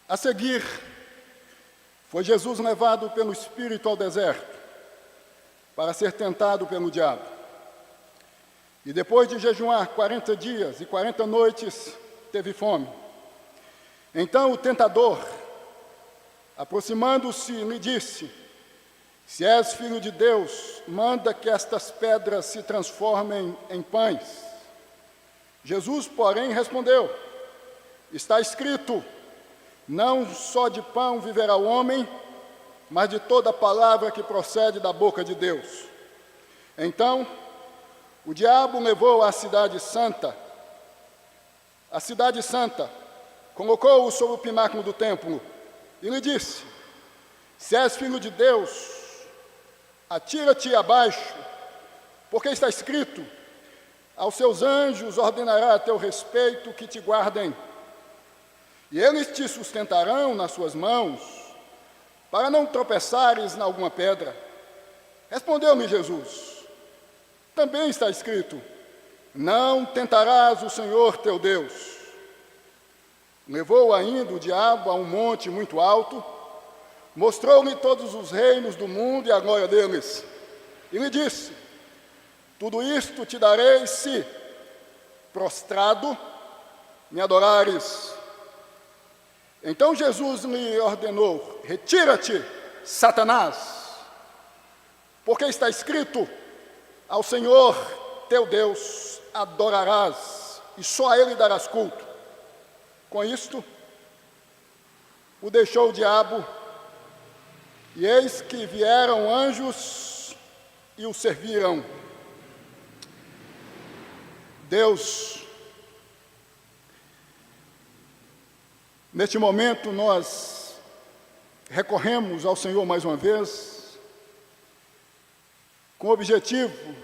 A seguir, foi Jesus levado pelo Espírito ao deserto, para ser tentado pelo diabo. E depois de jejuar 40 dias e 40 noites, teve fome. Então o tentador, aproximando-se, lhe disse: se és filho de Deus, manda que estas pedras se transformem em pães. Jesus, porém, respondeu: está escrito, não só de pão viverá o homem, mas de toda palavra que procede da boca de Deus. Então, o diabo levou à cidade santa, colocou-o sobre o pináculo do templo e lhe disse: se és filho de Deus, atira-te abaixo, porque está escrito, aos seus anjos ordenará a teu respeito que te guardem, e eles te sustentarão nas suas mãos, para não tropeçares em alguma pedra. Respondeu-lhe Jesus: também está escrito, não tentarás o Senhor teu Deus. Levou ainda o diabo a um monte muito alto, mostrou-lhe todos os reinos do mundo e a glória deles, e lhe disse: tudo isto te darei se, prostrado, me adorares. Então Jesus lhe ordenou: retira-te, Satanás, porque está escrito, ao Senhor teu Deus adorarás, e só a Ele darás culto. Com isto, o deixou o diabo, e eis que vieram anjos e o serviram. Deus, neste momento nós recorremos ao Senhor mais uma vez, com o objetivo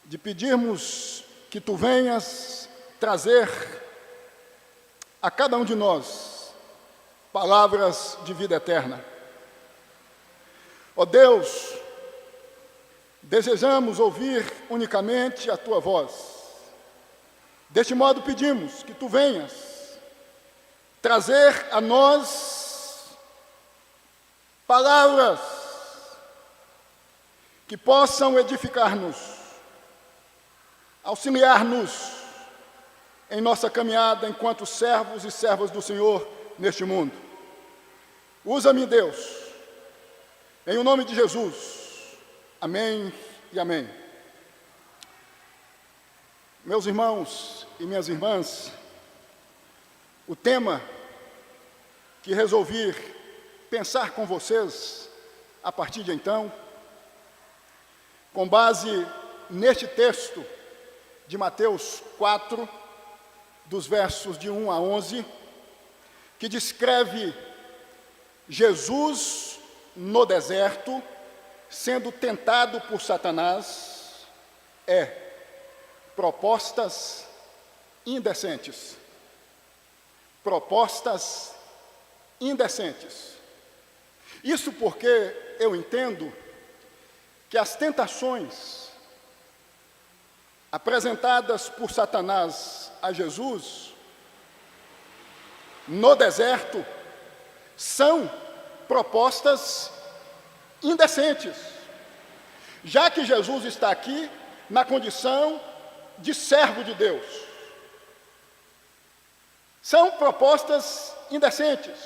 de pedirmos que Tu venhas trazer a cada um de nós palavras de vida eterna. Ó Deus, desejamos ouvir unicamente a Tua voz. Deste modo pedimos que Tu venhas trazer a nós palavras que possam edificar-nos, auxiliar-nos em nossa caminhada enquanto servos e servas do Senhor neste mundo. Usa-me, Deus, em o nome de Jesus. Amém e amém. Meus irmãos e minhas irmãs, o tema que resolvi pensar com vocês a partir de então, com base neste texto de Mateus 4, dos versos de 1 a 11, que descreve Jesus no deserto, sendo tentado por Satanás, é propostas indecentes. Propostas indecentes. Isso porque eu entendo que as tentações apresentadas por Satanás a Jesus no deserto são propostas indecentes, já que Jesus está aqui na condição de servo de Deus. São propostas indecentes.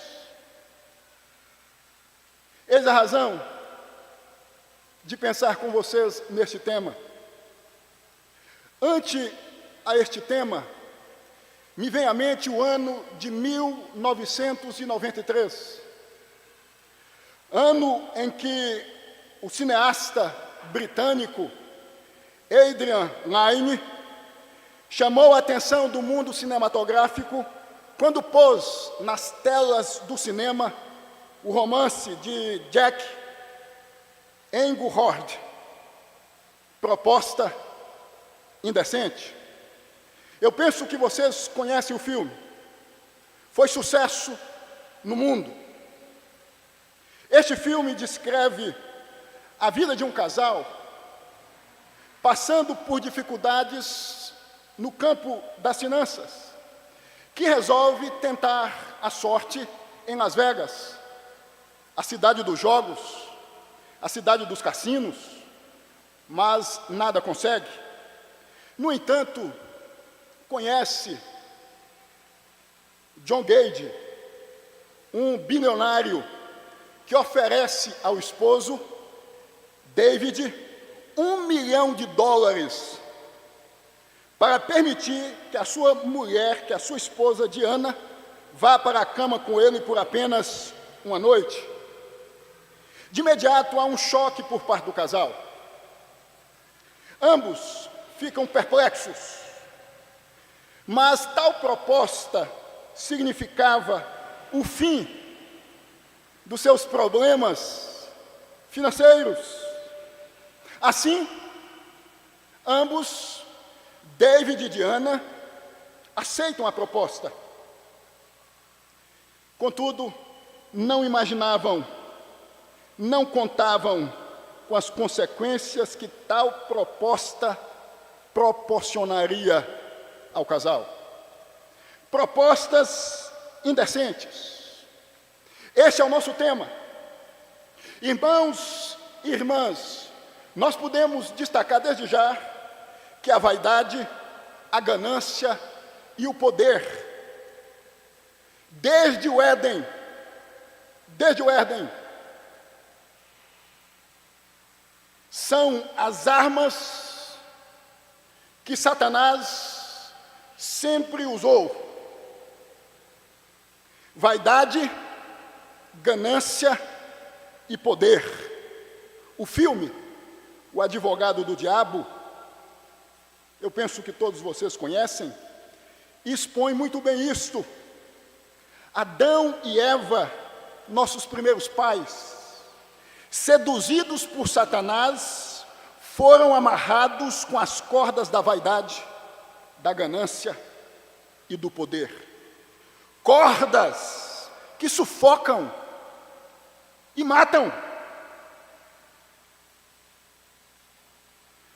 Eis a razão de pensar com vocês neste tema. Ante a este tema, me vem à mente o ano de 1993, ano em que o cineasta britânico Adrian Lyne chamou a atenção do mundo cinematográfico quando pôs nas telas do cinema o romance de Jack Engelhard, Proposta Indecente. Eu penso que vocês conhecem o filme. Foi sucesso no mundo. Este filme descreve a vida de um casal passando por dificuldades no campo das finanças, que resolve tentar a sorte em Las Vegas, a cidade dos jogos, a cidade dos cassinos, mas nada consegue. No entanto, conhece John Gage, um bilionário que oferece ao esposo, David, $1 milhão para permitir que a sua mulher, que a sua esposa Diana, vá para a cama com ele por apenas uma noite. De imediato há um choque por parte do casal. Ambos ficam perplexos, mas tal proposta significava o fim dos seus problemas financeiros. Assim, ambos, David e Diana, aceitam a proposta. Contudo, não imaginavam, não contavam com as consequências que tal proposta proporcionaria ao casal. Propostas indecentes. Este é o nosso tema. Irmãos e irmãs, nós podemos destacar desde já que a vaidade, a ganância e o poder, desde o Éden, são as armas que Satanás sempre usou. Vaidade, ganância e poder. O filme, O Advogado do Diabo, eu penso que todos vocês conhecem, expõe muito bem isto. Adão e Eva, nossos primeiros pais, seduzidos por Satanás, foram amarrados com as cordas da vaidade, da ganância e do poder. Cordas que sufocam e matam.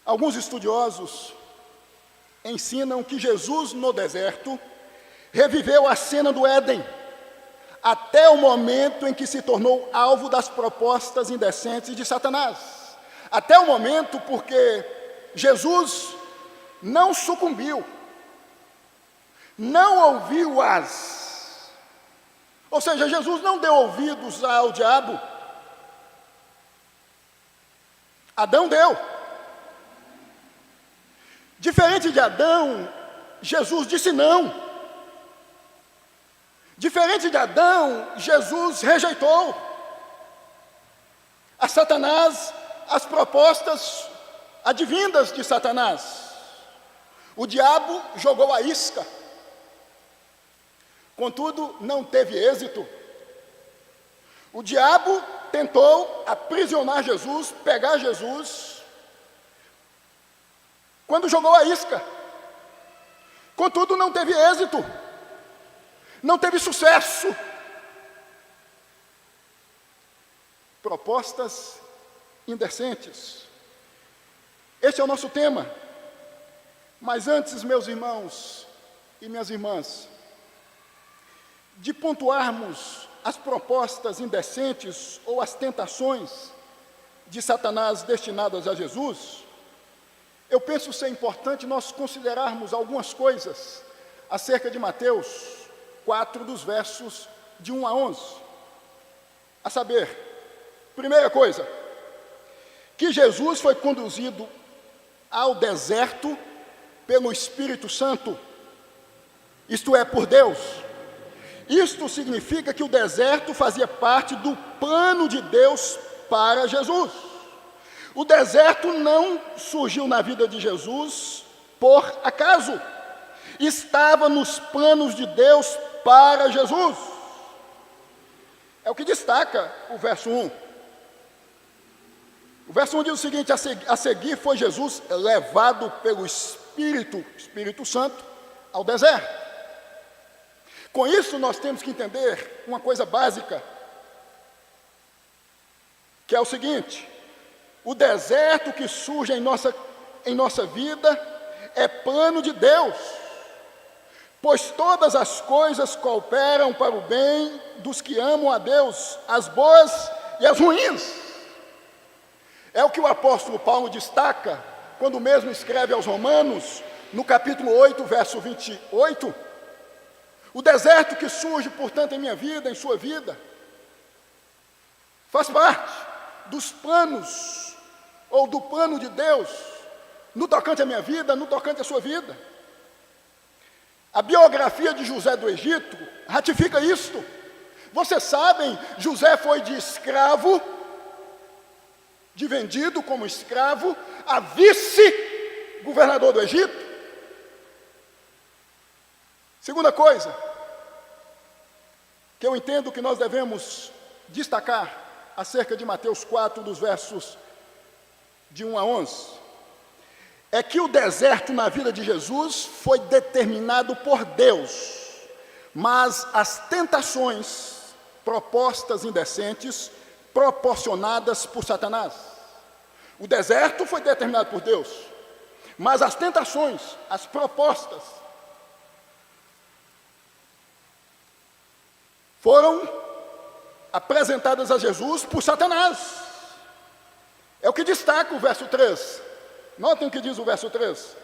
Alguns estudiosos ensinam que Jesus, no deserto, reviveu a cena do Éden, até o momento em que se tornou alvo das propostas indecentes de Satanás. Até o momento porque Jesus não sucumbiu, não ouviu-as. Ou seja, Jesus não deu ouvidos ao diabo. Adão deu. Diferente de Adão, Jesus disse não. Diferente de Adão, Jesus rejeitou a Satanás as propostas advindas de Satanás. O diabo jogou a isca, contudo não teve êxito. O diabo tentou aprisionar Jesus, pegar Jesus, quando jogou a isca, contudo não teve êxito. Não teve sucesso. Propostas indecentes. Este é o nosso tema. Mas antes, meus irmãos e minhas irmãs, de pontuarmos as propostas indecentes ou as tentações de Satanás destinadas a Jesus, eu penso ser importante nós considerarmos algumas coisas acerca de Mateus 4, dos versos de 1 a 11. A saber, primeira coisa, que Jesus foi conduzido ao deserto pelo Espírito Santo, isto é, por Deus. Isto significa que o deserto fazia parte do plano de Deus para Jesus. O deserto não surgiu na vida de Jesus por acaso. Estava nos planos de Deus para Jesus. É o que destaca o verso 1. O verso 1 diz o seguinte: a seguir foi Jesus levado pelo Espírito Santo ao deserto. Com isso nós temos que entender uma coisa básica, que é o seguinte: o deserto que surge em nossa vida é plano de Deus. Pois todas as coisas cooperam para o bem dos que amam a Deus, as boas e as ruins. É o que o apóstolo Paulo destaca, quando mesmo escreve aos Romanos, no capítulo 8, verso 28, o deserto que surge, portanto, em minha vida, em sua vida, faz parte dos planos, ou do plano de Deus, no tocante à minha vida, no tocante à sua vida. A biografia de José do Egito ratifica isto. Vocês sabem, José foi de escravo, de vendido como escravo, a vice-governador do Egito. Segunda coisa, que eu entendo que nós devemos destacar acerca de Mateus 4, dos versos de 1 a 11, é que o deserto na vida de Jesus foi determinado por Deus, mas as tentações propostas indecentes, proporcionadas por Satanás. O deserto foi determinado por Deus, mas as tentações, as propostas, foram apresentadas a Jesus por Satanás. É o que destaca o verso 3. Notem o que diz o verso 3.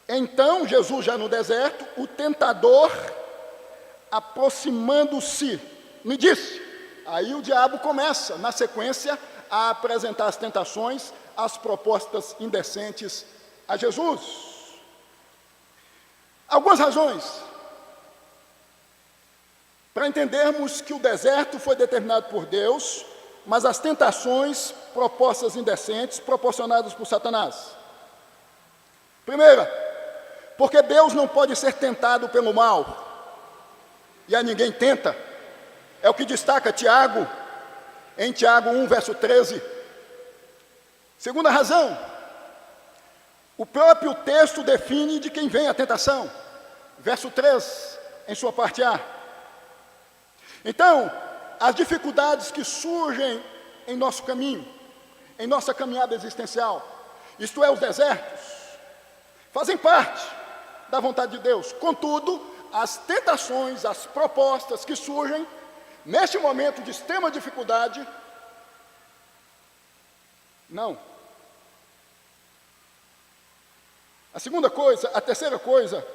Então, Jesus já no deserto, o tentador, aproximando-se, me disse. Aí o diabo começa, na sequência, a apresentar as tentações, as propostas indecentes a Jesus. Algumas razões para entendermos que o deserto foi determinado por Deus, mas as tentações, propostas indecentes, proporcionadas por Satanás. Primeira, porque Deus não pode ser tentado pelo mal, e a ninguém tenta. É o que destaca Tiago, em Tiago 1, verso 13. Segunda razão, o próprio texto define de quem vem a tentação. Verso 3, em sua parte A. Então, as dificuldades que surgem em nosso caminho, em nossa caminhada existencial, isto é, os desertos, fazem parte da vontade de Deus. Contudo, as tentações, as propostas que surgem neste momento de extrema dificuldade, não. A terceira coisa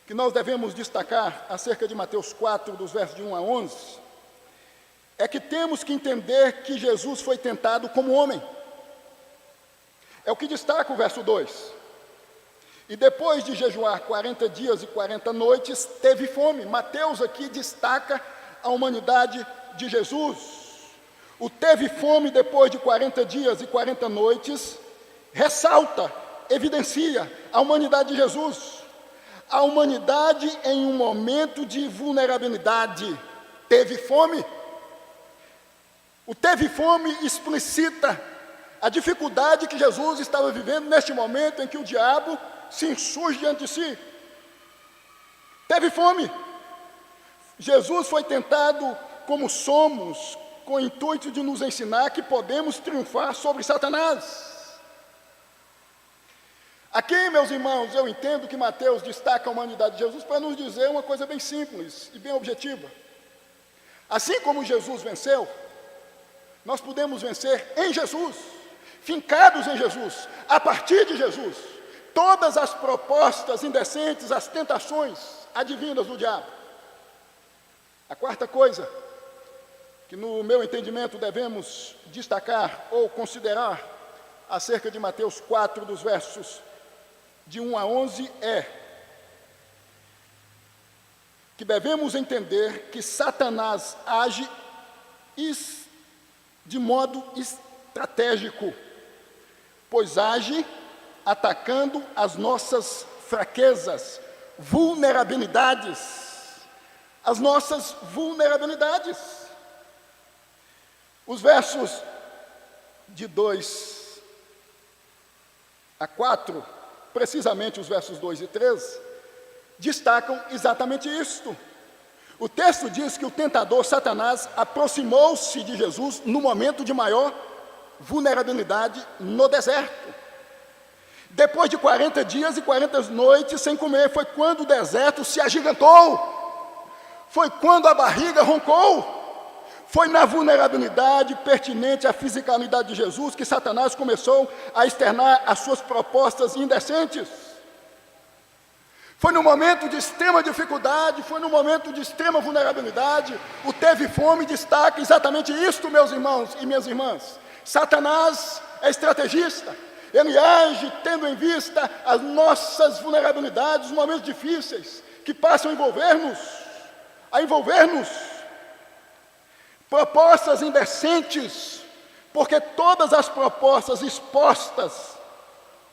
que nós devemos destacar acerca de Mateus 4, dos versos de 1 a 11, é que temos que entender que Jesus foi tentado como homem. É o que destaca o verso 2. E depois de jejuar 40 dias e 40 noites, teve fome. Mateus aqui destaca a humanidade de Jesus. O teve fome depois de 40 dias e 40 noites, ressalta, evidencia a humanidade de Jesus. A humanidade em um momento de vulnerabilidade teve fome. O teve fome explicita a dificuldade que Jesus estava vivendo neste momento em que o diabo se insurge diante de si. Teve fome. Jesus foi tentado como somos, com o intuito de nos ensinar que podemos triunfar sobre Satanás. Aqui, meus irmãos, eu entendo que Mateus destaca a humanidade de Jesus para nos dizer uma coisa bem simples e bem objetiva. Assim como Jesus venceu, nós podemos vencer em Jesus, fincados em Jesus, a partir de Jesus, todas as propostas indecentes, as tentações advindas do diabo. A quarta coisa que no meu entendimento devemos destacar ou considerar acerca de Mateus 4, dos versos de 1 a 11, é que devemos entender que Satanás age de modo estratégico, pois age atacando as nossas fraquezas, vulnerabilidades, as nossas vulnerabilidades. Os versos de 2 a 4, precisamente os versos 2 e 3, destacam exatamente isto. O texto diz que o tentador Satanás aproximou-se de Jesus no momento de maior vulnerabilidade no deserto. Depois de 40 dias e 40 noites sem comer, foi quando o deserto se agigantou. Foi quando a barriga roncou. Foi na vulnerabilidade pertinente à fisicalidade de Jesus que Satanás começou a externar as suas propostas indecentes. Foi no momento de extrema dificuldade, foi no momento de extrema vulnerabilidade. O teve fome destaca exatamente isto, meus irmãos e minhas irmãs. Satanás é estrategista. Ele age tendo em vista as nossas vulnerabilidades, os momentos difíceis que passam a envolver-nos. Propostas indecentes, porque todas as propostas expostas,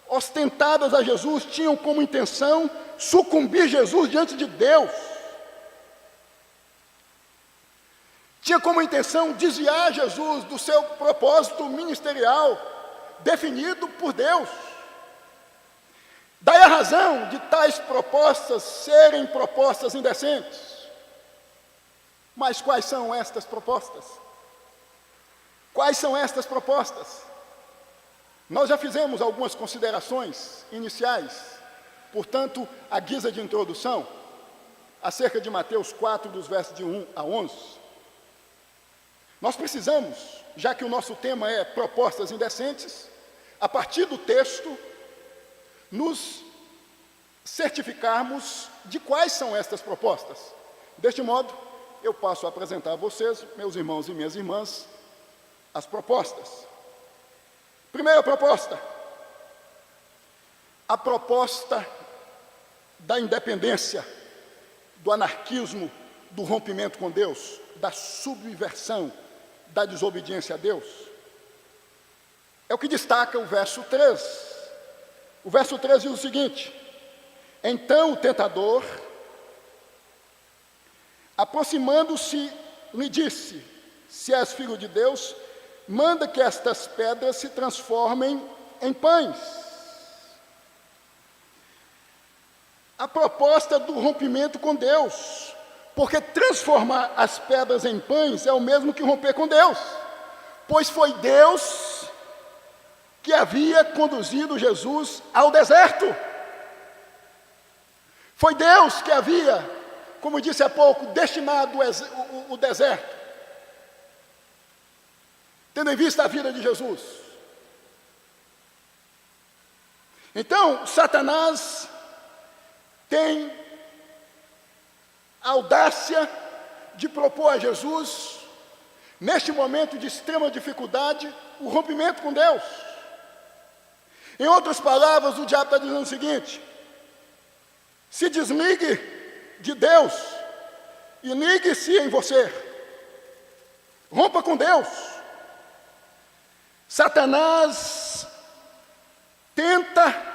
ostentadas a Jesus, tinham como intenção sucumbir Jesus diante de Deus. Tinha como intenção desviar Jesus do seu propósito ministerial, definido por Deus. Daí a razão de tais propostas serem propostas indecentes. Mas quais são estas propostas? Quais são estas propostas? Nós já fizemos algumas considerações iniciais, portanto, à guisa de introdução, acerca de Mateus 4, dos versos de 1 a 11. Nós precisamos, já que o nosso tema é propostas indecentes, a partir do texto, nos certificarmos de quais são estas propostas. Deste modo, eu passo a apresentar a vocês, meus irmãos e minhas irmãs, as propostas. Primeira proposta, a proposta da independência, do anarquismo, do rompimento com Deus, da subversão, da desobediência a Deus. É o que destaca o verso 3. O verso 3 diz o seguinte: então o tentador, aproximando-se, lhe disse: se és filho de Deus, manda que estas pedras se transformem em pães. A proposta do rompimento com Deus, porque transformar as pedras em pães é o mesmo que romper com Deus, pois foi Deus que havia conduzido Jesus ao deserto. Foi Deus que havia, como disse há pouco, destinado o deserto, tendo em vista a vida de Jesus. Então, Satanás tem a audácia de propor a Jesus, neste momento de extrema dificuldade, o rompimento com Deus. Em outras palavras, o diabo está dizendo o seguinte: se desligue de Deus e ligue-se em você. Rompa com Deus. Satanás tenta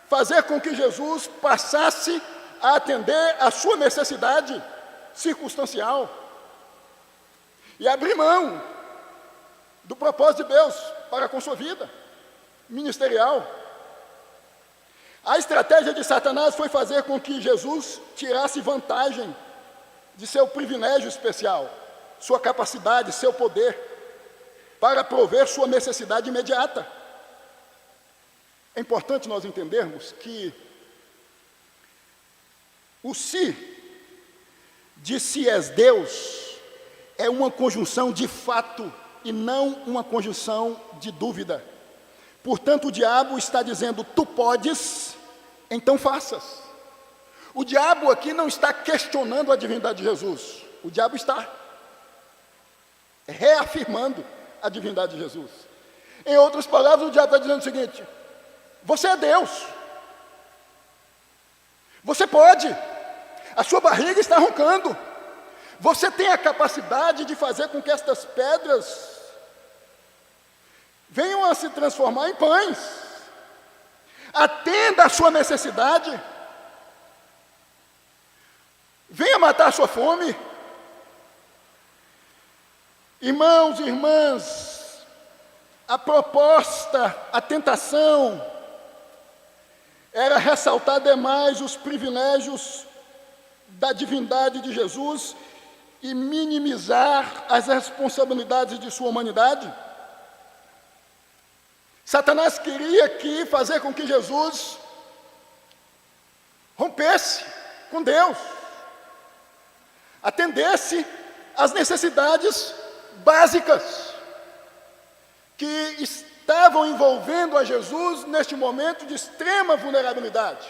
fazer com que Jesus passasse a atender a sua necessidade circunstancial e abrir mão do propósito de Deus para com sua vida ministerial. A estratégia de Satanás foi fazer com que Jesus tirasse vantagem de seu privilégio especial, sua capacidade, seu poder, para prover sua necessidade imediata. É importante nós entendermos que o se de se és Deus é uma conjunção de fato e não uma conjunção de dúvida. Portanto, o diabo está dizendo: tu podes, então faças. O diabo aqui não está questionando a divindade de Jesus. O diabo está reafirmando a divindade de Jesus. Em outras palavras, o diabo está dizendo o seguinte: você é Deus. Você pode. A sua barriga está roncando. Você tem a capacidade de fazer com que estas pedras venham a se transformar em pães. Atenda a sua necessidade. Venha matar a sua fome. Irmãos e irmãs, a proposta, a tentação, era ressaltar demais os privilégios da divindade de Jesus e minimizar as responsabilidades de sua humanidade. Satanás queria fazer com que Jesus rompesse com Deus, atendesse às necessidades básicas que estavam envolvendo a Jesus neste momento de extrema vulnerabilidade.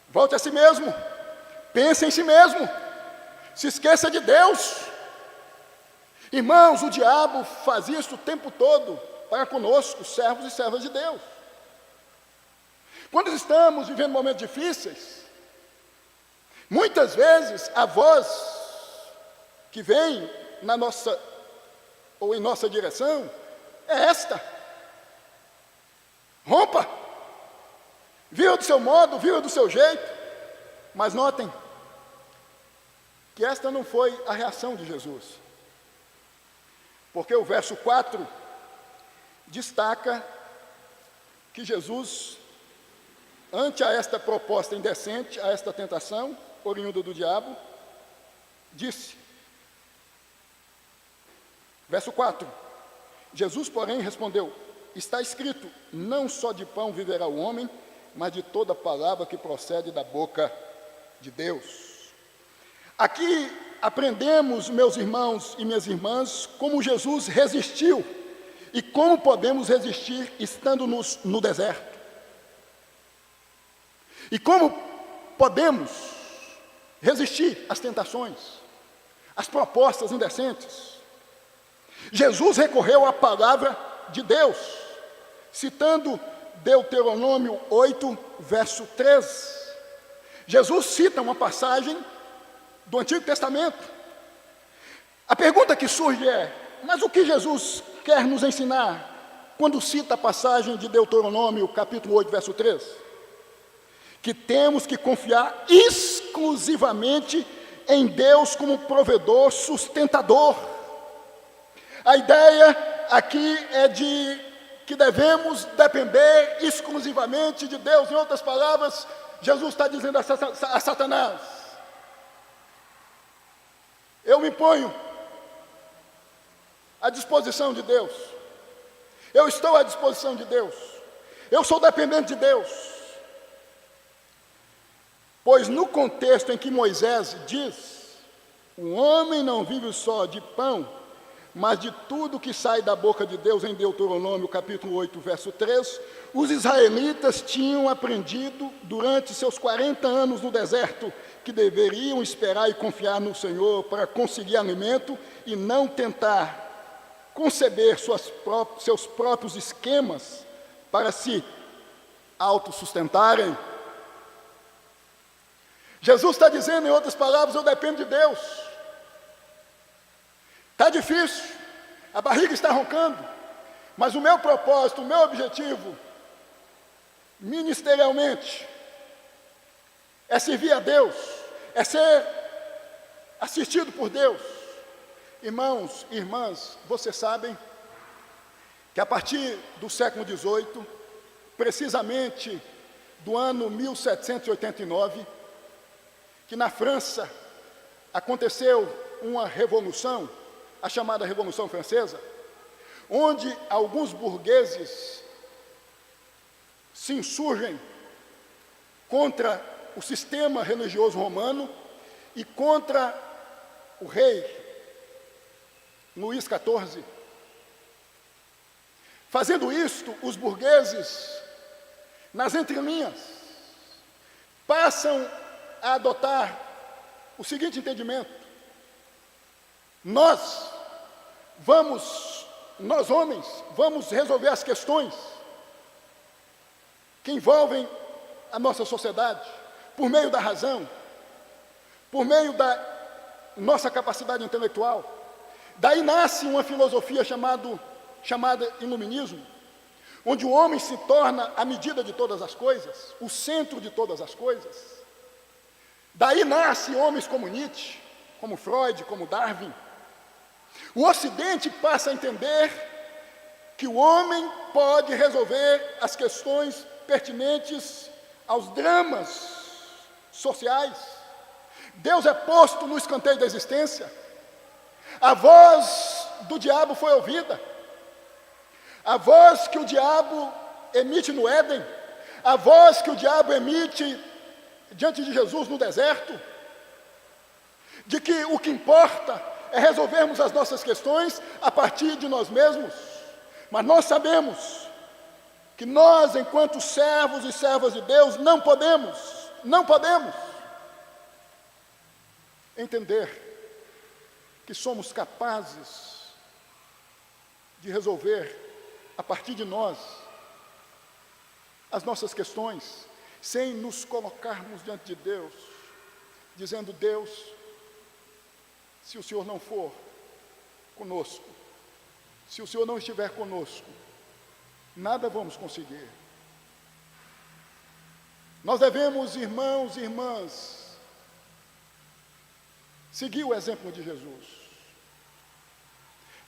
Volte a si mesmo, pense em si mesmo, se esqueça de Deus. Irmãos, o diabo faz isso o tempo todo para conosco, servos e servas de Deus. Quando estamos vivendo momentos difíceis, muitas vezes a voz que vem na nossa ou em nossa direção é esta: rompa, viva do seu modo, viva do seu jeito. Mas notem que esta não foi a reação de Jesus, porque o verso 4 destaca que Jesus, ante a esta proposta indecente, a esta tentação oriunda do diabo, disse, verso 4, Jesus, porém, respondeu: está escrito, não só de pão viverá o homem, mas de toda palavra que procede da boca de Deus. Aqui aprendemos, meus irmãos e minhas irmãs, como Jesus resistiu e como podemos resistir estando no deserto. E como podemos resistir às tentações, às propostas indecentes. Jesus recorreu à palavra de Deus, citando Deuteronômio 8, verso 3. Jesus cita uma passagem do Antigo Testamento. A pergunta que surge é: mas o que Jesus quer nos ensinar quando cita a passagem de Deuteronômio, capítulo 8, verso 3? Que temos que confiar exclusivamente em Deus como provedor, sustentador. A ideia aqui é de que devemos depender exclusivamente de Deus. Em outras palavras, Jesus está dizendo a Satanás: eu me ponho à disposição de Deus, eu estou à disposição de Deus, eu sou dependente de Deus. Pois no contexto em que Moisés diz: o homem não vive só de pão, mas de tudo que sai da boca de Deus, em Deuteronômio capítulo 8, verso 3, os israelitas tinham aprendido durante seus 40 anos no deserto que deveriam esperar e confiar no Senhor para conseguir alimento e não tentar conceber seus próprios esquemas para se autossustentarem. Jesus está dizendo, em outras palavras: eu dependo de Deus. Está difícil, a barriga está roncando, mas o meu propósito, o meu objetivo, ministerialmente, é servir a Deus, é ser assistido por Deus. Irmãos e irmãs, vocês sabem que a partir do século XVIII, precisamente do ano 1789, que na França aconteceu uma revolução, a chamada Revolução Francesa, onde alguns burgueses se insurgem contra o sistema religioso romano e contra o rei Luís XIV. Fazendo isto, os burgueses, nas entrelinhas, passam a adotar o seguinte entendimento: nós homens, vamos resolver as questões que envolvem a nossa sociedade por meio da razão, por meio da nossa capacidade intelectual. Daí nasce uma filosofia chamada iluminismo, onde o homem se torna a medida de todas as coisas, o centro de todas as coisas. Daí nascem homens como Nietzsche, como Freud, como Darwin. O Ocidente passa a entender que o homem pode resolver as questões pertinentes aos dramas sociais. Deus é posto no escanteio da existência. A voz do diabo foi ouvida. A voz que o diabo emite no Éden, a voz que o diabo emite diante de Jesus no deserto, de que o que importa é resolvermos as nossas questões a partir de nós mesmos. Mas nós sabemos que nós, enquanto servos e servas de Deus, não podemos entender que somos capazes de resolver a partir de nós as nossas questões, sem nos colocarmos diante de Deus, dizendo: Deus, se o Senhor não for conosco, se o Senhor não estiver conosco, nada vamos conseguir. Nós devemos, irmãos e irmãs, seguir o exemplo de Jesus.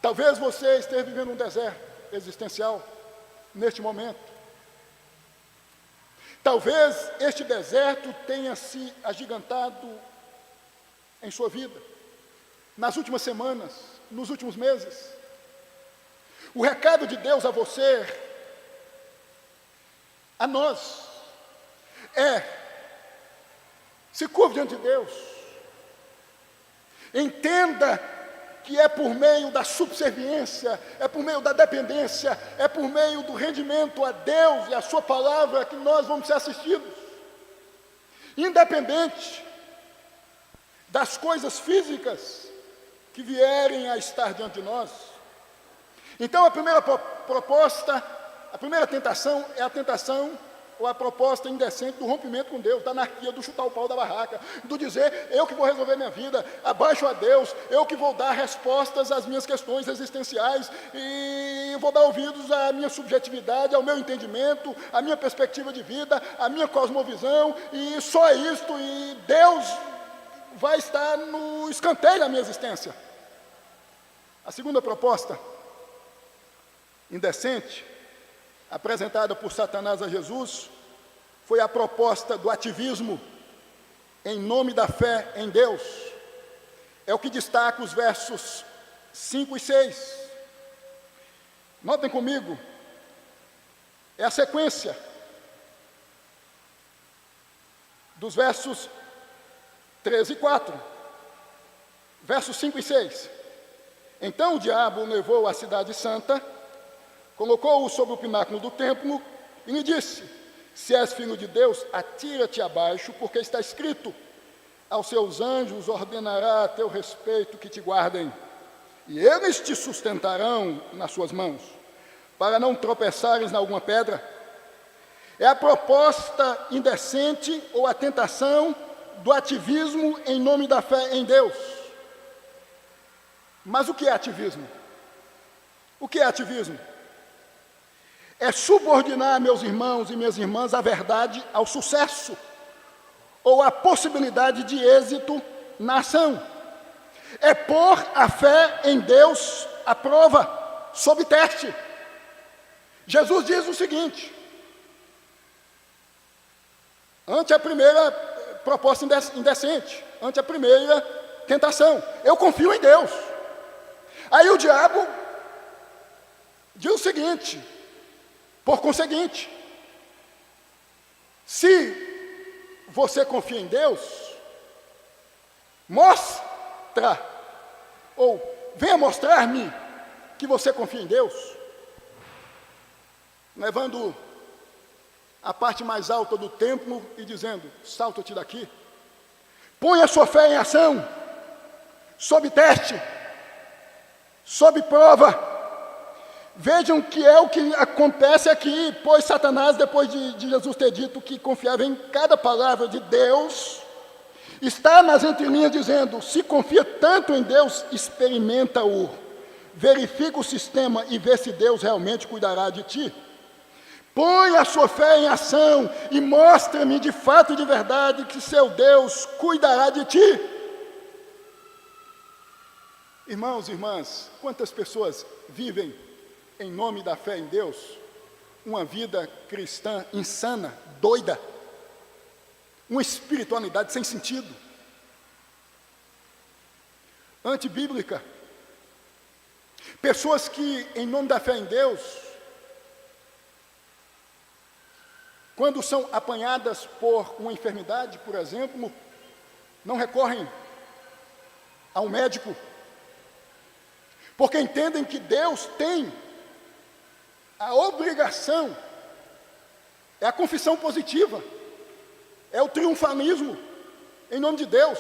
Talvez você esteja vivendo um deserto existencial neste momento. Talvez este deserto tenha se agigantado em sua vida, nas últimas semanas, nos últimos meses. O recado de Deus a você, a nós, é: se curve diante de Deus, entenda que é por meio da subserviência, é por meio da dependência, é por meio do rendimento a Deus e a sua palavra que nós vamos ser assistidos, independente das coisas físicas que vierem a estar diante de nós. Então a primeira proposta, a primeira tentação é a tentação ou a proposta indecente do rompimento com Deus, da anarquia, do chutar o pau da barraca, do dizer: eu que vou resolver minha vida, abaixo a Deus, eu que vou dar respostas às minhas questões existenciais, e vou dar ouvidos à minha subjetividade, ao meu entendimento, à minha perspectiva de vida, à minha cosmovisão, e só isto, e Deus vai estar no escanteio da minha existência. A segunda proposta indecente apresentada por Satanás a Jesus foi a proposta do ativismo em nome da fé em Deus. É o que destaca os versos 5 e 6. Notem comigo, é a sequência dos versos 13 e 4. Versos 5 e 6. Então o diabo o levou à cidade santa, colocou-o sobre o pináculo do templo e lhe disse: se és filho de Deus, atira-te abaixo, porque está escrito: aos seus anjos ordenará a teu respeito que te guardem, e eles te sustentarão nas suas mãos, para não tropeçares em alguma pedra. É a proposta indecente ou a tentação do ativismo em nome da fé em Deus. Mas o que é ativismo? O que é ativismo? É subordinar, meus irmãos e minhas irmãs, a verdade ao sucesso, ou à possibilidade de êxito na ação. É pôr a fé em Deus à prova, sob teste. Jesus diz o seguinte, ante a primeira proposta indecente, ante a primeira tentação: eu confio em Deus. Aí o diabo diz o seguinte: por conseguinte, se você confia em Deus, mostra, ou venha mostrar-me que você confia em Deus, levando a parte mais alta do templo e dizendo: salta-te daqui, põe a sua fé em ação, sob teste, sob prova. Vejam que é o que acontece aqui, pois Satanás, depois de Jesus ter dito que confiava em cada palavra de Deus, está nas entrelinhas dizendo: se confia tanto em Deus, experimenta-o, verifica o sistema e vê se Deus realmente cuidará de ti. Põe a sua fé em ação e mostra-me de fato e de verdade que seu Deus cuidará de ti. Irmãos e irmãs, quantas pessoas vivem em nome da fé em Deus uma vida cristã insana, doida, uma espiritualidade sem sentido, antibíblica. Pessoas que, em nome da fé em Deus, quando são apanhadas por uma enfermidade, por exemplo, não recorrem a um médico, porque entendem que Deus tem a obrigação, é a confissão positiva, é o triunfalismo, em nome de Deus,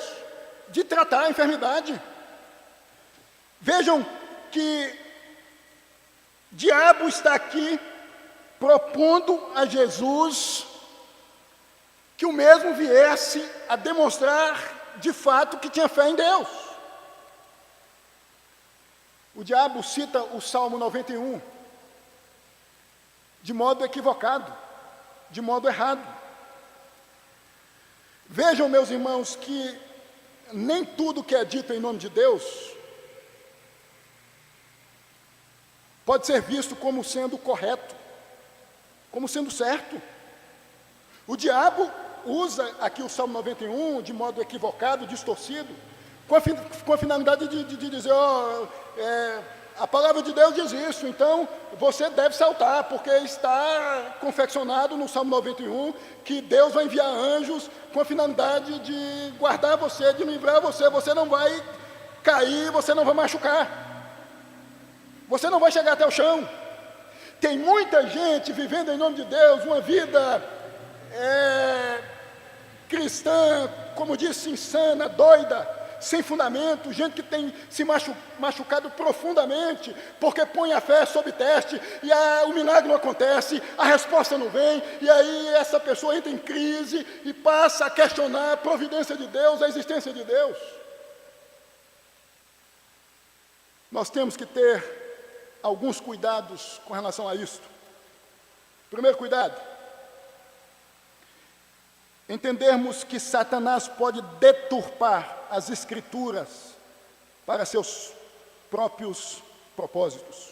de tratar a enfermidade. Vejam que o diabo está aqui propondo a Jesus que o mesmo viesse a demonstrar de fato que tinha fé em Deus. O diabo cita o Salmo 91 de modo equivocado, de modo errado. Vejam, meus irmãos, que nem tudo que é dito em nome de Deus pode ser visto como sendo correto, como sendo certo. O diabo usa aqui o Salmo 91 de modo equivocado, distorcido, com a finalidade de dizer, a palavra de Deus diz isso, então você deve saltar, porque está confeccionado no Salmo 91 que Deus vai enviar anjos com a finalidade de guardar você, de livrar você, você não vai cair, você não vai machucar, você não vai chegar até o chão. Tem muita gente vivendo em nome de Deus uma vida cristã, como disse, insana, doida, sem fundamento, gente que tem se machucado profundamente, porque põe a fé sob teste, e o milagre não acontece, a resposta não vem, e aí essa pessoa entra em crise e passa a questionar a providência de Deus, a existência de Deus. Nós temos que ter alguns cuidados com relação a isto. Primeiro cuidado, entendermos que Satanás pode deturpar as Escrituras para seus próprios propósitos.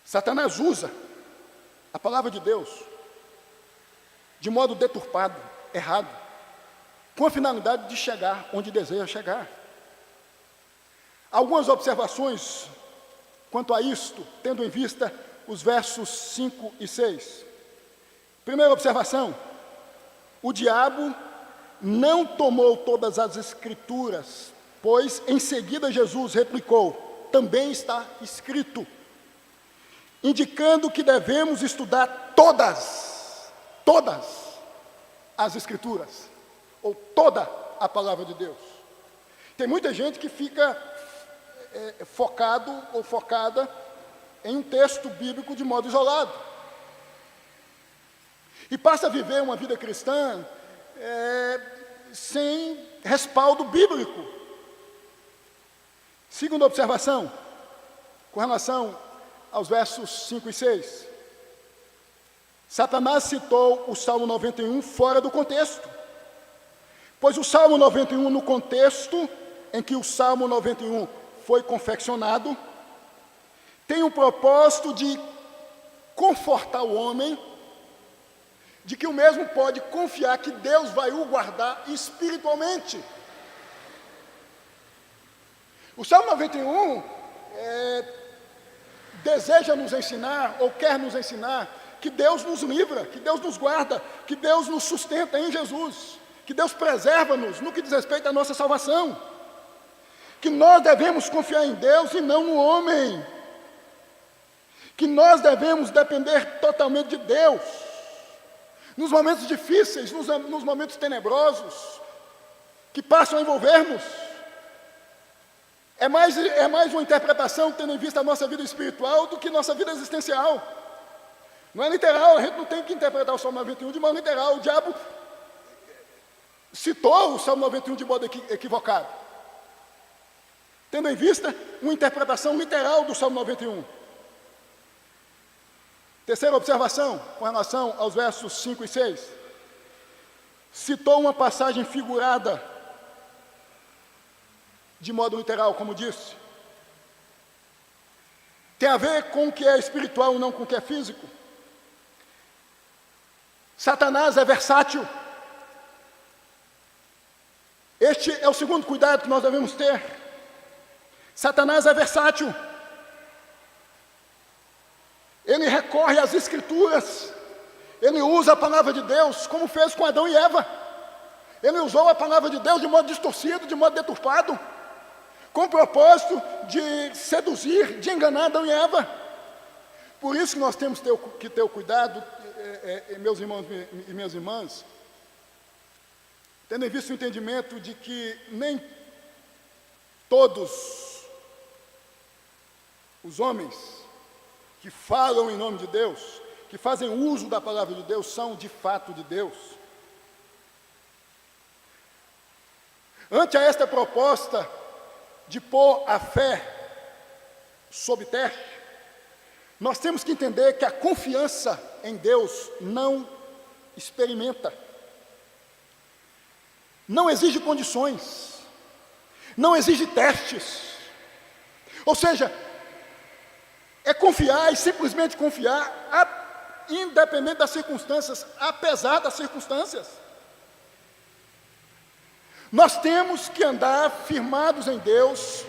Satanás usa a palavra de Deus de modo deturpado, errado, com a finalidade de chegar onde deseja chegar. Algumas observações quanto a isto, tendo em vista os versos 5 e 6. Primeira observação: o diabo não tomou todas as Escrituras, pois em seguida Jesus replicou, também está escrito, indicando que devemos estudar todas as Escrituras, ou toda a palavra de Deus. Tem muita gente que fica focado ou focada em um texto bíblico de modo isolado, e passa a viver uma vida cristã sem respaldo bíblico. Segunda observação, com relação aos versos 5 e 6. Satanás citou o Salmo 91 fora do contexto, pois o Salmo 91, no contexto em que o Salmo 91 foi confeccionado, tem o propósito de confortar o homem, de que o mesmo pode confiar que Deus vai o guardar espiritualmente. O Salmo 91 deseja nos ensinar, ou quer nos ensinar, que Deus nos livra, que Deus nos guarda, que Deus nos sustenta em Jesus, que Deus preserva-nos no que diz respeito à nossa salvação, que nós devemos confiar em Deus e não no homem, que nós devemos depender totalmente de Deus, nos momentos difíceis, nos momentos tenebrosos, que passam a envolver-nos. É mais uma interpretação, tendo em vista a nossa vida espiritual, do que nossa vida existencial. Não é literal, a gente não tem que interpretar o Salmo 91 de modo literal. O diabo citou o Salmo 91 de modo equivocado, tendo em vista uma interpretação literal do Salmo 91. Terceira observação, com relação aos versos 5 e 6. Citou uma passagem figurada, de modo literal, como disse. Tem a ver com o que é espiritual e não com o que é físico. Satanás é versátil. Este é o segundo cuidado que nós devemos ter. Satanás é versátil. ele recorre às Escrituras, ele usa a palavra de Deus, como fez com Adão e Eva. Ele usou a palavra de Deus de modo distorcido, de modo deturpado, com o propósito de seduzir, de enganar Adão e Eva. Por isso que nós temos que ter o cuidado, meus irmãos e minhas irmãs, tendo em vista o entendimento de que nem todos os homens que falam em nome de Deus, que fazem uso da palavra de Deus, são de fato de Deus. Ante a esta proposta de pôr a fé sob teste, nós temos que entender que a confiança em Deus não experimenta, não exige condições, não exige testes. Ou seja, é confiar e simplesmente confiar, independente das circunstâncias, apesar das circunstâncias. Nós temos que andar firmados em Deus,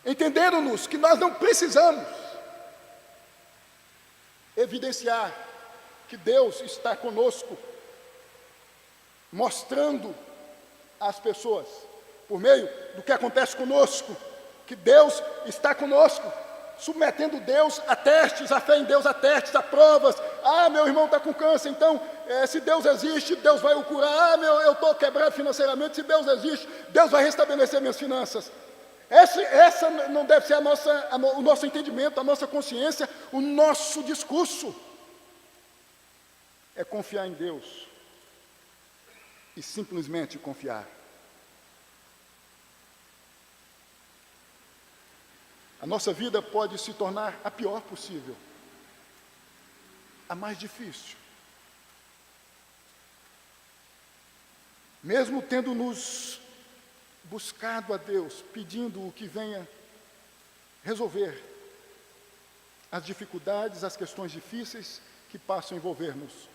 entendendo-nos que nós não precisamos evidenciar que Deus está conosco, mostrando às pessoas, por meio do que acontece conosco, que Deus está conosco, submetendo Deus a testes, a fé em Deus a testes, a provas. Ah, meu irmão está com câncer, então, se Deus existe, Deus vai o curar. Ah, eu estou quebrado financeiramente, se Deus existe, Deus vai restabelecer minhas finanças. Essa não deve ser o nosso entendimento, a nossa consciência, o nosso discurso. É confiar em Deus e simplesmente confiar. A nossa vida pode se tornar a pior possível, a mais difícil. Mesmo tendo nos buscado a Deus, pedindo o que venha resolver as dificuldades, as questões difíceis que passam a envolver-nos,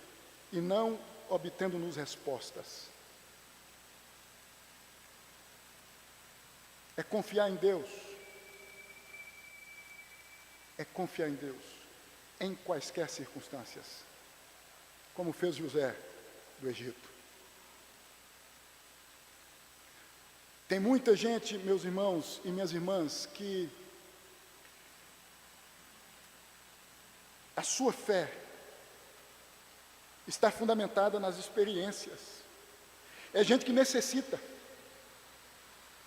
e não obtendo-nos respostas. É confiar em Deus. É confiar em Deus, em quaisquer circunstâncias, como fez José do Egito. Tem muita gente, meus irmãos e minhas irmãs, que a sua fé está fundamentada nas experiências. É gente que necessita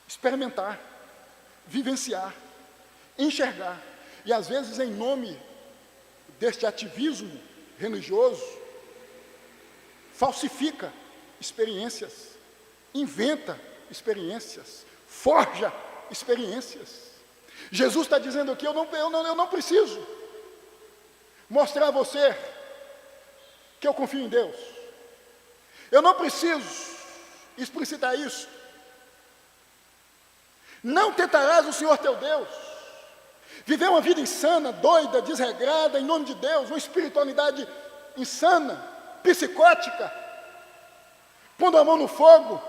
experimentar, vivenciar, enxergar. E às vezes, em nome deste ativismo religioso, falsifica experiências, inventa experiências, forja experiências. Jesus está dizendo aqui, eu não preciso mostrar a você que eu confio em Deus. Eu não preciso explicitar isso. Não tentarás o Senhor teu Deus. Viver uma vida insana, doida, desregrada, em nome de Deus, uma espiritualidade insana, psicótica, pondo a mão no fogo,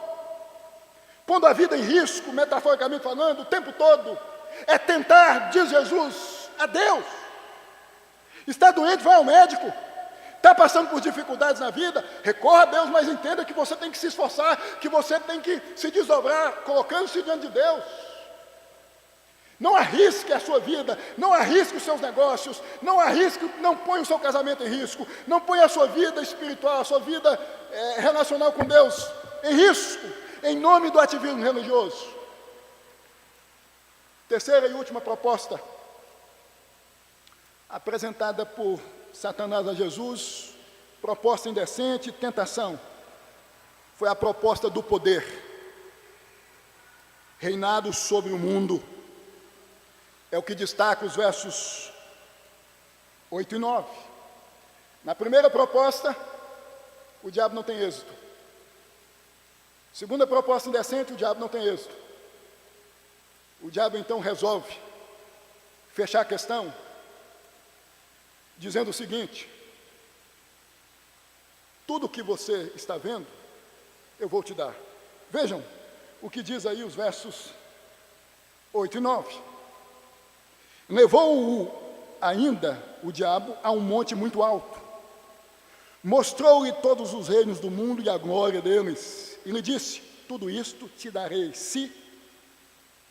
pondo a vida em risco, metaforicamente falando, o tempo todo, é tentar, diz Jesus, a Deus. Está doente, vai ao médico. Está passando por dificuldades na vida, recorra a Deus, mas entenda que você tem que se esforçar, que você tem que se desdobrar, colocando-se diante de Deus. Não arrisque a sua vida, não arrisque os seus negócios, não ponha o seu casamento em risco, não ponha a sua vida espiritual, a sua vida relacional com Deus em risco, em nome do ativismo religioso. Terceira e última proposta, apresentada por Satanás a Jesus, proposta indecente, tentação, foi a proposta do poder, reinado sobre o mundo. É o que destaca os versos 8 e 9. Na primeira proposta, o diabo não tem êxito. Segunda proposta indecente, o diabo não tem êxito. O diabo então resolve fechar a questão, dizendo o seguinte: tudo o que você está vendo, eu vou te dar. Vejam o que diz aí os versos 8 e 9. Levou-o ainda o diabo a um monte muito alto. Mostrou-lhe todos os reinos do mundo e a glória deles. E lhe disse: tudo isto te darei, se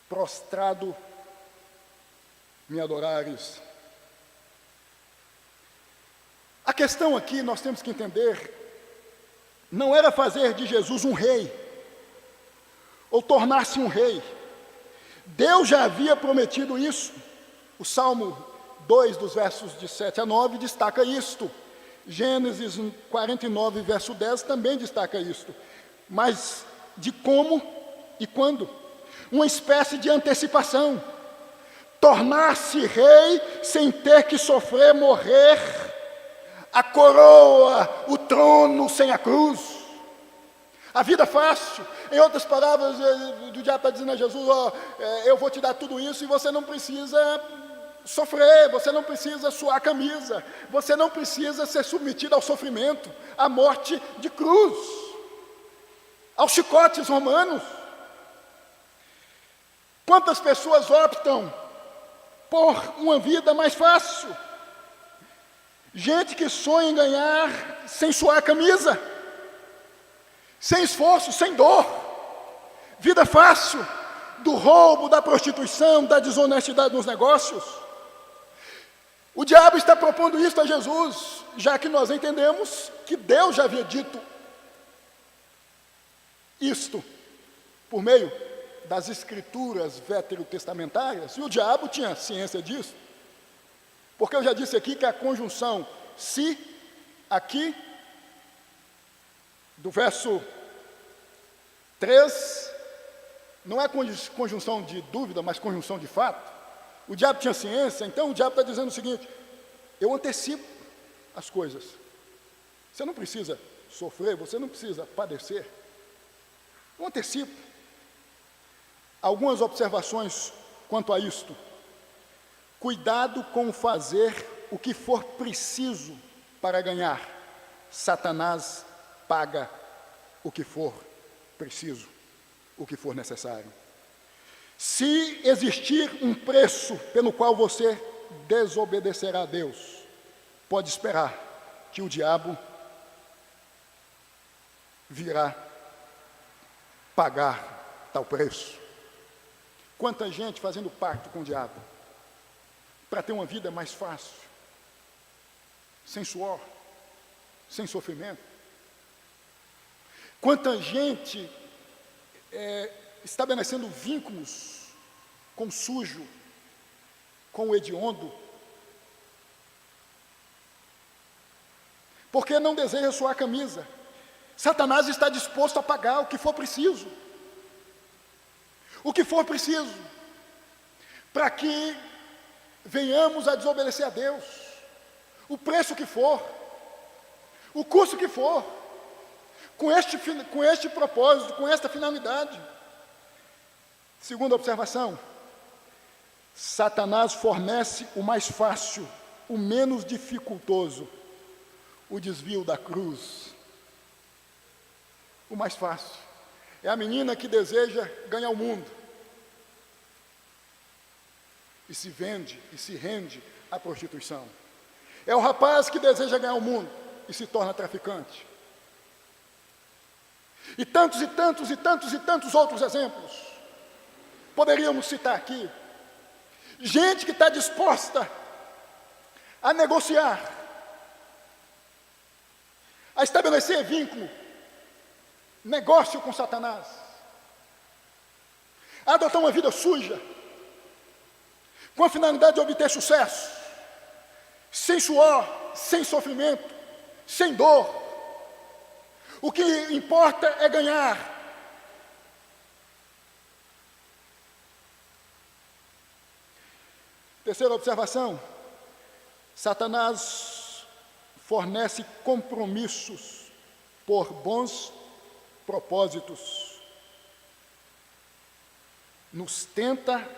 prostrado me adorares. A questão aqui, nós temos que entender, não era fazer de Jesus um rei, ou tornar-se um rei. Deus já havia prometido isso. O Salmo 2, dos versos de 7 a 9, destaca isto. Gênesis 49, verso 10, também destaca isto. Mas de como e quando? Uma espécie de antecipação. Tornar-se rei sem ter que sofrer, morrer, a coroa, o trono sem a cruz. A vida fácil. Em outras palavras, o diabo está dizendo a Jesus: eu vou te dar tudo isso e você não precisa sofrer, você não precisa suar a camisa, você não precisa ser submetido ao sofrimento, à morte de cruz, aos chicotes romanos. Quantas pessoas optam por uma vida mais fácil? Gente que sonha em ganhar sem suar a camisa, sem esforço, sem dor, vida fácil, do roubo, da prostituição, da desonestidade nos negócios. O diabo está propondo isso a Jesus, já que nós entendemos que Deus já havia dito isto por meio das escrituras veterotestamentárias, e o diabo tinha ciência disso, porque eu já disse aqui que a conjunção se, aqui, do verso 3, não é conjunção de dúvida, mas conjunção de fato. O diabo tinha ciência, então o diabo está dizendo o seguinte: eu antecipo as coisas. Você não precisa sofrer, você não precisa padecer. Eu antecipo. Algumas observações quanto a isto. Cuidado com fazer o que for preciso para ganhar. Satanás paga o que for preciso, o que for necessário. Se existir um preço pelo qual você desobedecerá a Deus, pode esperar que o diabo virá pagar tal preço. Quanta gente fazendo pacto com o diabo para ter uma vida mais fácil, sem suor, sem sofrimento. Quanta gente estabelecendo vínculos com o sujo, com o hediondo, porque não deseja suar a camisa. Satanás está disposto a pagar o que for preciso, para que venhamos a desobedecer a Deus, o preço que for, o custo que for, com este propósito, com esta finalidade. Segunda observação: Satanás fornece o mais fácil, o menos dificultoso, o desvio da cruz. O mais fácil. É a menina que deseja ganhar o mundo e se vende e se rende à prostituição. É o rapaz que deseja ganhar o mundo e se torna traficante. E tantos e tantos e tantos e tantos outros exemplos poderíamos citar aqui. Gente que está disposta a negociar, a estabelecer vínculo, negócio com Satanás, a adotar uma vida suja, com a finalidade de obter sucesso, sem suor, sem sofrimento, sem dor. O que importa é ganhar. Terceira observação: Satanás fornece compromissos por bons propósitos. Nos tenta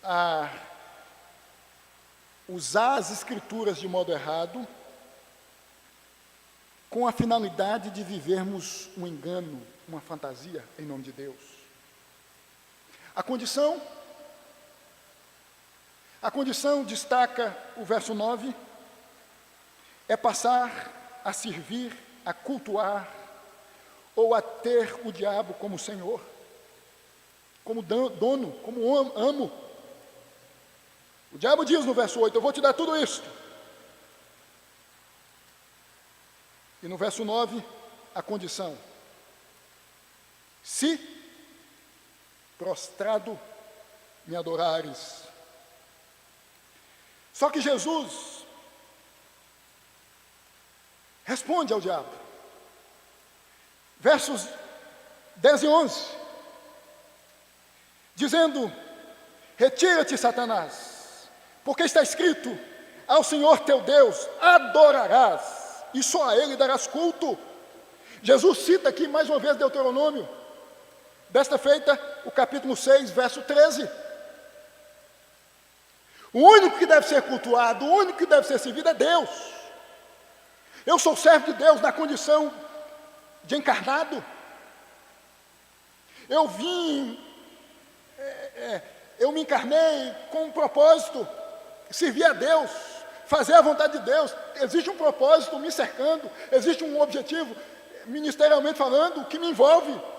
a usar as escrituras de modo errado, com a finalidade de vivermos um engano, uma fantasia em nome de Deus. A condição A condição, destaca o verso 9, é passar a servir, a cultuar, ou a ter o diabo como Senhor, como dono, como amo. O diabo diz no verso 8, eu vou te dar tudo isso. E no verso 9, a condição, se prostrado me adorares. Só que Jesus responde ao diabo. Versos 10 e 11. Dizendo, retira-te, Satanás, porque está escrito, ao Senhor teu Deus adorarás, e só a Ele darás culto. Jesus cita aqui mais uma vez Deuteronômio, desta feita o capítulo 6, verso 13. O único que deve ser cultuado, o único que deve ser servido é Deus. Eu sou servo de Deus na condição de encarnado. Eu me encarnei com um propósito, servir a Deus, fazer a vontade de Deus. Existe um propósito me cercando, existe um objetivo, ministerialmente falando, que me envolve.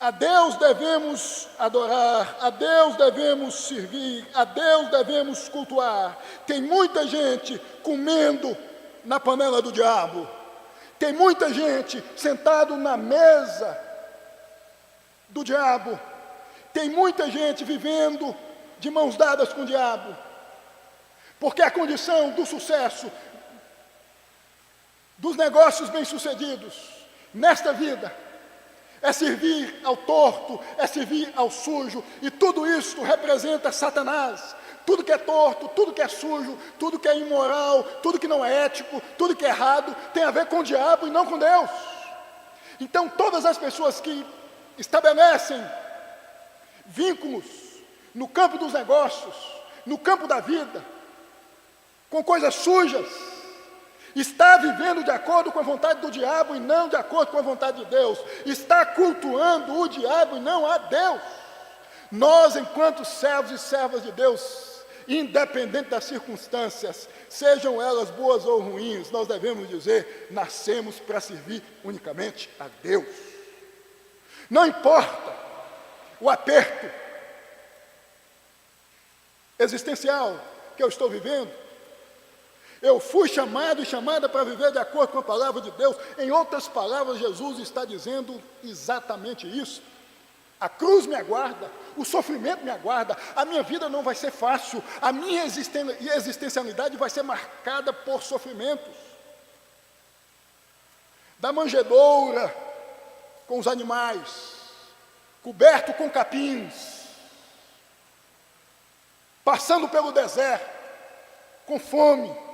A Deus devemos adorar, a Deus devemos servir, a Deus devemos cultuar. Tem muita gente comendo na panela do diabo. Tem muita gente sentado na mesa do diabo. Tem muita gente vivendo de mãos dadas com o diabo. Porque a condição do sucesso, dos negócios bem-sucedidos nesta vida, é servir ao torto, é servir ao sujo, e tudo isso representa Satanás. Tudo que é torto, tudo que é sujo, tudo que é imoral, tudo que não é ético, tudo que é errado, tem a ver com o diabo e não com Deus. Então, todas as pessoas que estabelecem vínculos no campo dos negócios, no campo da vida, com coisas sujas, está vivendo de acordo com a vontade do diabo e não de acordo com a vontade de Deus. Está cultuando o diabo e não a Deus. Nós, enquanto servos e servas de Deus, independente das circunstâncias, sejam elas boas ou ruins, nós devemos dizer, nascemos para servir unicamente a Deus. Não importa o aperto existencial que eu estou vivendo, eu fui chamado e chamada para viver de acordo com a palavra de Deus. Em outras palavras, Jesus está dizendo exatamente isso. A cruz me aguarda, o sofrimento me aguarda, a minha vida não vai ser fácil, a minha existencialidade vai ser marcada por sofrimentos. Da manjedoura com os animais, coberto com capins, passando pelo deserto, com fome,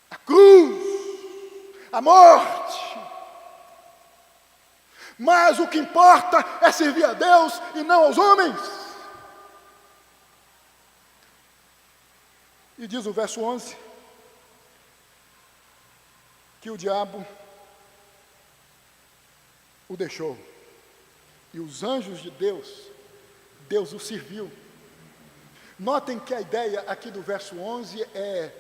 a cruz, a morte. Mas o que importa é servir a Deus e não aos homens. E diz o verso 11, que o diabo o deixou, e os anjos de Deus o serviu. Notem que a ideia aqui do verso 11 é,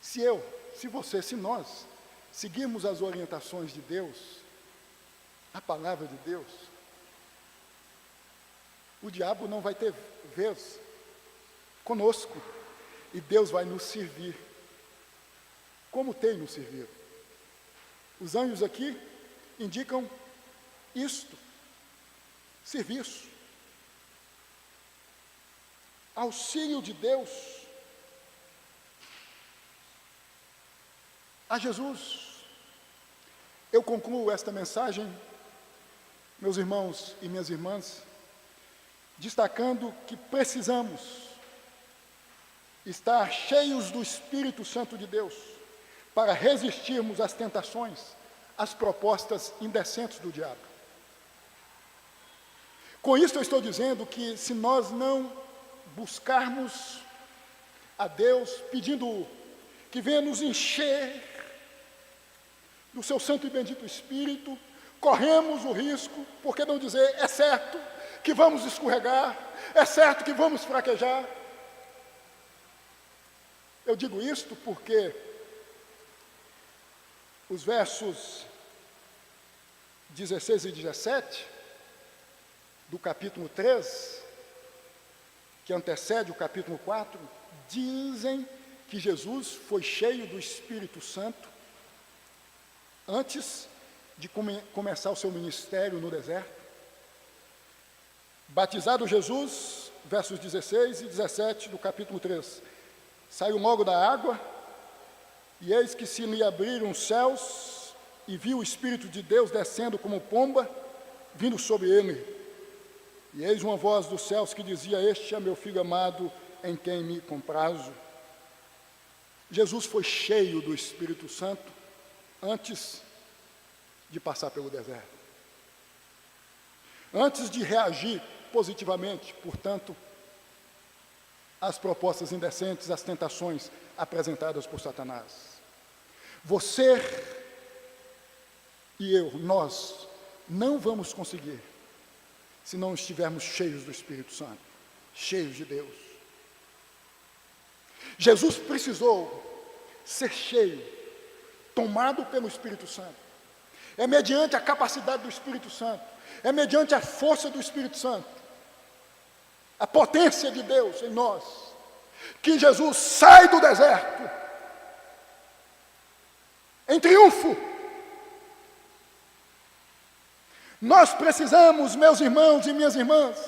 se nós seguirmos as orientações de Deus, a palavra de Deus, o diabo não vai ter vez conosco, e Deus vai nos servir, como tem nos servido. Os anjos aqui indicam isto, serviço, auxílio de Deus a Jesus. Eu concluo esta mensagem, meus irmãos e minhas irmãs, destacando que precisamos estar cheios do Espírito Santo de Deus para resistirmos às tentações, às propostas indecentes do diabo. Com isso eu estou dizendo que se nós não buscarmos a Deus, pedindo que venha nos encher do seu santo e bendito Espírito, corremos o risco, por que não dizer, é certo, que vamos escorregar, é certo que vamos fraquejar. Eu digo isto porque os versos 16 e 17 do capítulo 3, que antecede o capítulo 4, dizem que Jesus foi cheio do Espírito Santo antes de começar o seu ministério no deserto. Batizado Jesus, versos 16 e 17 do capítulo 3, saiu logo da água, e eis que se lhe abriram os céus, e viu o Espírito de Deus descendo como pomba, vindo sobre ele. E eis uma voz dos céus que dizia: este é meu filho amado, em quem me comprazo. Jesus foi cheio do Espírito Santo antes de passar pelo deserto. Antes de reagir positivamente, portanto, às propostas indecentes, às tentações apresentadas por Satanás. Você e eu, nós, não vamos conseguir se não estivermos cheios do Espírito Santo, cheios de Deus. Jesus precisou ser cheio, tomado pelo Espírito Santo. É mediante a capacidade do Espírito Santo, é mediante a força do Espírito Santo, a potência de Deus em nós, que Jesus sai do deserto em triunfo. Nós precisamos, meus irmãos e minhas irmãs,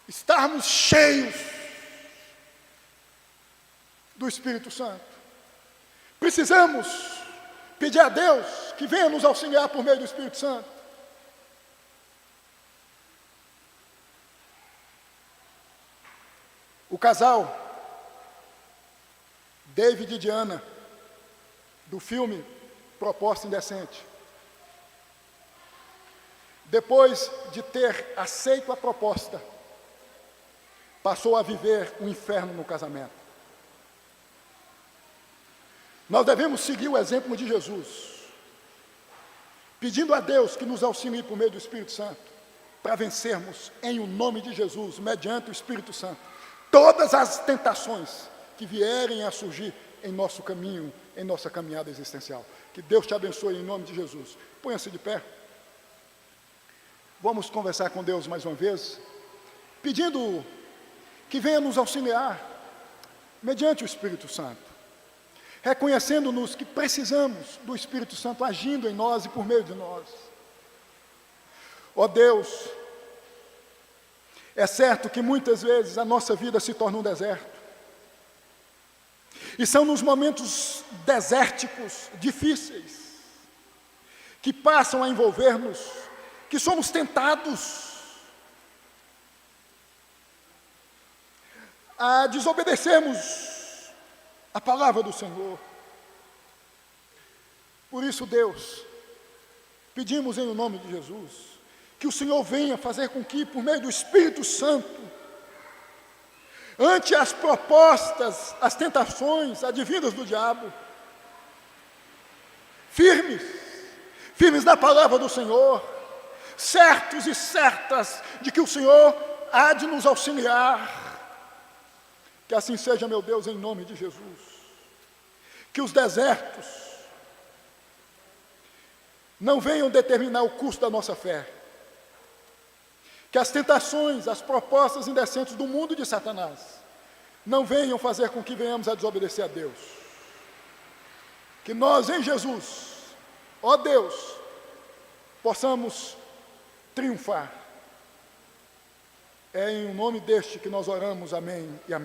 estarmos cheios do Espírito Santo. Precisamos pedir a Deus que venha nos auxiliar por meio do Espírito Santo. O casal David e Diana, do filme Proposta Indecente, depois de ter aceito a proposta, passou a viver um inferno no casamento. Nós devemos seguir o exemplo de Jesus, pedindo a Deus que nos auxilie por meio do Espírito Santo, para vencermos em o nome de Jesus, mediante o Espírito Santo, todas as tentações que vierem a surgir em nosso caminho, em nossa caminhada existencial. Que Deus te abençoe em nome de Jesus. Ponha-se de pé. Vamos conversar com Deus mais uma vez, pedindo que venha nos auxiliar, mediante o Espírito Santo, reconhecendo-nos que precisamos do Espírito Santo agindo em nós e por meio de nós. Ó Deus, é certo que muitas vezes a nossa vida se torna um deserto, e são nos momentos desérticos, difíceis, que passam a envolver-nos, que somos tentados a desobedecermos a palavra do Senhor. Por isso, Deus, pedimos em nome de Jesus, que o Senhor venha fazer com que, por meio do Espírito Santo, ante as propostas, as tentações advindas do diabo, firmes na palavra do Senhor, certos e certas de que o Senhor há de nos auxiliar. Que assim seja, meu Deus, em nome de Jesus. Que os desertos não venham determinar o curso da nossa fé. Que as tentações, as propostas indecentes do mundo de Satanás não venham fazer com que venhamos a desobedecer a Deus. Que nós, em Jesus, ó Deus, possamos triunfar. É em nome deste que nós oramos, amém e amém.